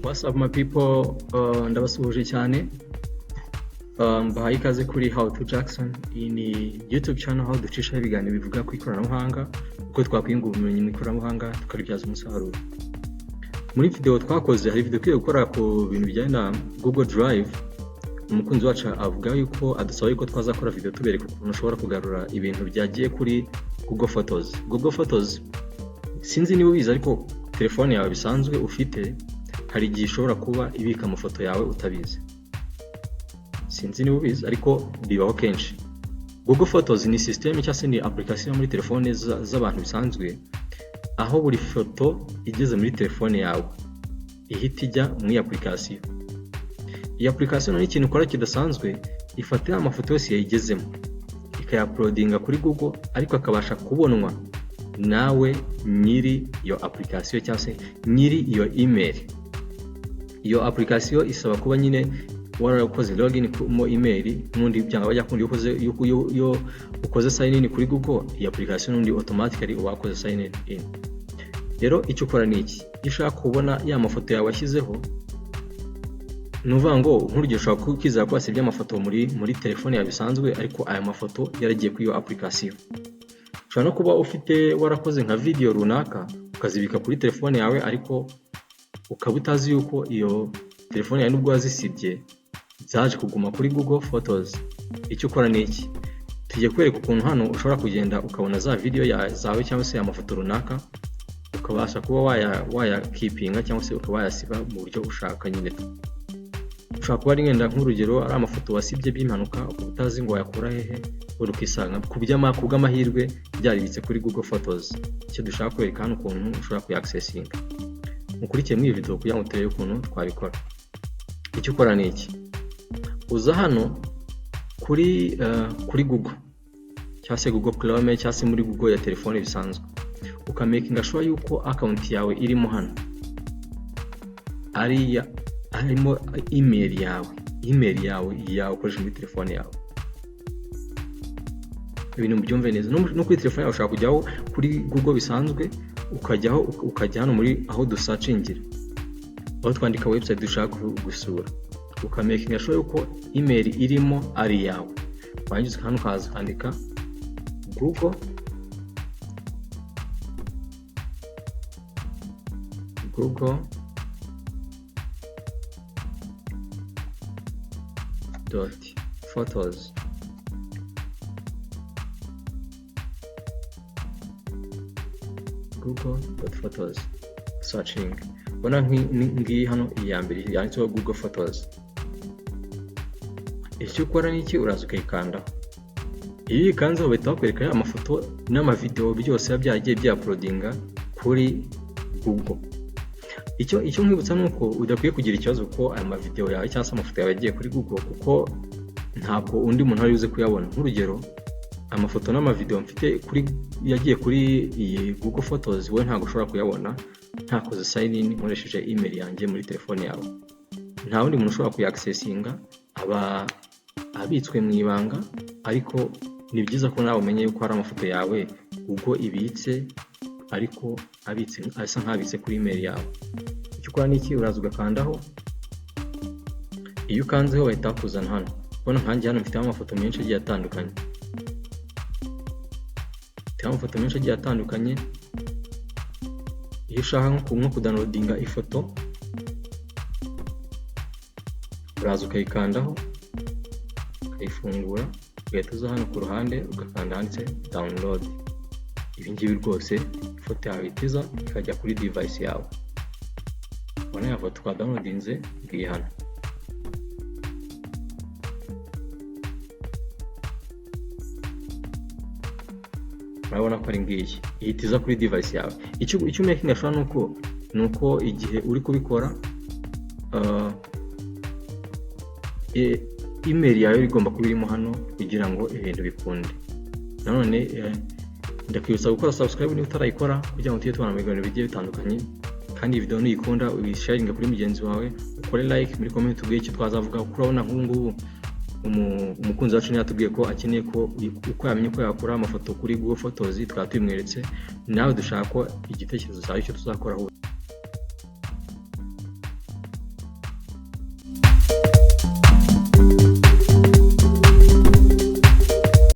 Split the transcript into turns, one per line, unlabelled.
What's up my people, ndabasuhuje cyane. Bahaye ikaze kuri How to Jackson. Iyi ni YouTube channel aho ducisha ibiganiro bivuga ku ikoranabuhanga, uko twakwiyungura ubumenyi mu ikoranabuhanga tukaribyaza umusaruro. Muri video twakoze hari video kwiye gukora ku bintu bijyanye na Google Drive. Umukunzi wacu avuga yuko adusaba yuko twazakora video tubereka ukuntu ushobora kugarura ibintu byagiye kuri Google Photos. Google Photos sinzi niba ubizi, ariko telefone yawe bisanzwe ufite hari igihe ishobora kuba ibika amafoto yawe utabizi. Sinzi niba ubizi, ariko bibaho kenshi. Google Photos ni system cyangwa se ni application muri telefone z'abantu bisanzwe, aho buri foto igeze muri telefone yawe ihita ijya muri application. Iyi application ni ikintu ukora kidasanzwe, ifatira amafoto yose yayigezemo ikaya-uploadinga kuri Google, ariko akabasha kubonwa nawe nyiri iyo application cyangwa se nyiri iyo email. Iyo application isaba kuba nyine warakoze login mu email, n'undi byanga bajya kundi yo ukoze sign in kuri Google, iyi application n'undi automatically wakoze sign in. Rero icyo ukora ni iki: ishaka kubona ya mafoto yawe washyizeho, nuvuga ngo nk'urugero ushaka kukizera ko wasibye amafoto muri telefone yawe bisanzwe, ariko aya mafoto yaragiye kuri iyo application. Ushobora no kuba ufite warakoze nka video runaka ukazibika kuri telefone yawe, ariko ukaba utazi yuko iyo telefone yawe nubwo wazisibye zaje kuguma kuri Google Photos. Icyo ukora ni iki: tujye kwereka ukuntu hano ushobora kugenda ukabona za video zawe cyangwa se amafoto runaka, ukabasha kuba waya keepinga cyangwa se ukaba wayasiba mu buryo ushaka nyine. Ushaka kuba ari ngenda nk'urugero ari amafoto wasibye by'impanuka utazi ngo yakura hehe, urukisanga kubw'amahirwe byaribitse kuri Google Photos. Icyo dushaka kwereka hano ukuntu ushobora kuyaccessinga. Mukurikiye muri video kugira ngo turebe ukuntu twabikora. Icyo ukora ni iki: uza hano kuri Google cyangwa se Google Chrome cyangwa se muri Google ya telefone bisanzwe, ukamakinga sure yuko account yawe irimo hano harimo email yawe ukoresha muri telefone yawe. Ibintu byumve neza. No kuri telefone yawe ushaka kujyaho kuri Google bisanzwe, ukajya hano muri aho dusearchingira, aho twandika website dushaka gusura, ukamakinga sure yuko email irimo ari yawe. Wangiza hano ukaza kwandika Google .photos. Google.photos searching. Bona ngiyi hano iya mbere yanditseho Google Photos. Icyo ukora ni iki: uraza ukayikandaho. Iyo ikanzeho bahita bakwereka amafoto n'amavideo byose byagiye bya-uploadinga kuri Google. Icyo nkwibutsa nuko udakwiye kugira ikibazo ko aya mavideo yawe cyangwa se amafoto yawe yagiye kuri Google, kuko ntabwo undi muntu ari uze kuyabona. Nk'urugero, amafoto n'amavideo mfite yagiye kuri iyi Google Photos, we ntabwo ushobora kuyabona ntakoze sign in nkoresheje email yanjye muri telefone yawe. Nta wundi muntu ushobora kuyaccessinga, aba abitswe mu ibanga, ariko ni byiza ko nawe umenye yuko hari amafoto yawe ubwo ibitse, ariko asa nk'abitse kuri email yawe. Icyo ukora ni iki: uraza ugakandaho. Iyo ukanzeho bahita bakuzana hano. Ubona nkanjye hano mfite amafoto menshi agiye atandukanye. Iyo ushaka nko kudownloadinga ifoto, uraza ukayikandaho, ukayifungura, ugahita uza hano ku ruhande ugakanda handitse download. Ibi ngibi rwose ifoto yawe itiza ikajya kuri device yawe. Ubona ya foto kwa downloadinze ngiye hano. Urabona ko ari ngiyi ihitiza kuri device yawe. Icyo making sure nuko igihe uri kubikora email yawe igomba kuba irimo hano kugira ngo ibintu bikunde. Nanone ndakwibutsa gukora subscribe niba utarayikora kugira ngo tujye tubona ibiganiro bigiye bitandukanye, kandi video nuyikunda uyisharinga kuri mugenzi wawe, ukore like muri comment ubwiye icyo twazavuga. Urabona nk'ubu umukunzi wacu yatubwiye ko akeneye ko uko yamenye ko yakura amafoto kuri Google Photos, twaba tubimweretse. Nawe dushaka ko igitekerezo cyawe cyo tuzakoraho